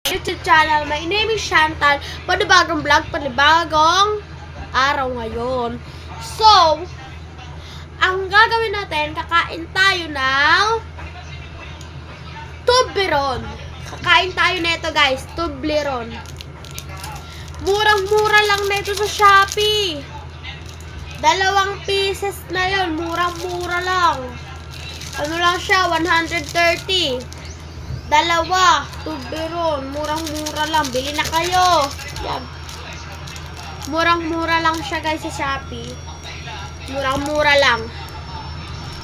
YouTube channel. My name is Chantal. Panibagong vlog, panibagong araw ngayon. So, ang gagawin natin, kakain tayo ng Toblerone. Kakain tayo nito guys, Toblerone. Murang-mura lang nito sa Shopee. 2 pieces na yun, murang-mura lang. Ano lang siya, 130. 2, Toblerone, murang-mura lang. Bili na kayo. Yan. Murang-mura lang siya guys sa Shopee. Murang-mura lang.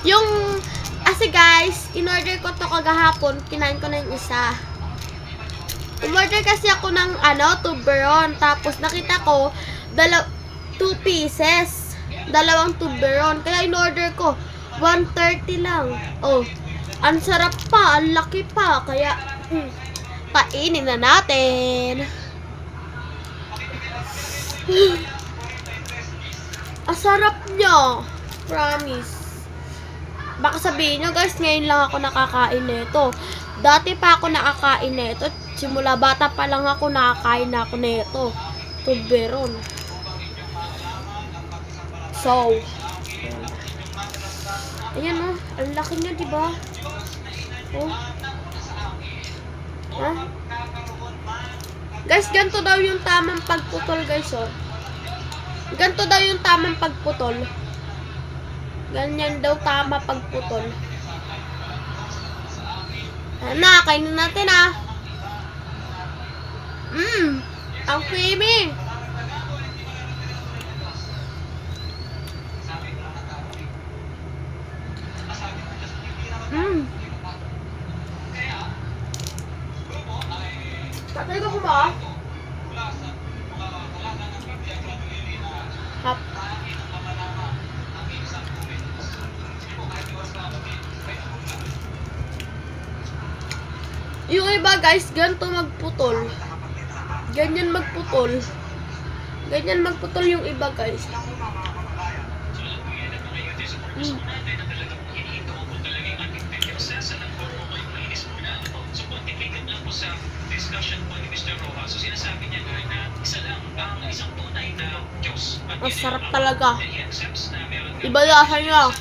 Yung, kasi guys, in-order ko to kagahapon. Kinain ko na yung isa. In-order kasi ako ng, Toblerone. Tapos nakita ko, 2 pieces. 2 Toblerone. Kaya in-order ko, 130 lang. Oh, ang sarap pa, ang laki pa. Kaya, kainin na natin. Ang sarap niya. Promise. Baka sabihin nyo guys, ngayon lang ako nakakain nito. Dati pa ako nakakain nito. Simula bata pa lang ako nakakain na ako nito. Toblerone. So, ayan oh, ang laki niya, diba? Oh. Ha? Guys, ganito daw yung tamang pagputol, guys, oh. Ganito daw yung tamang pagputol. Ganyan daw tama pagputol. Na, kainin natin, ah. Ang creamy. Tatay ko ba? Hap. Yung iba guys, ganito magputol. Ganyan magputol. Ganyan magputol yung iba guys. Ang sarap talaga. Iba lasa niya.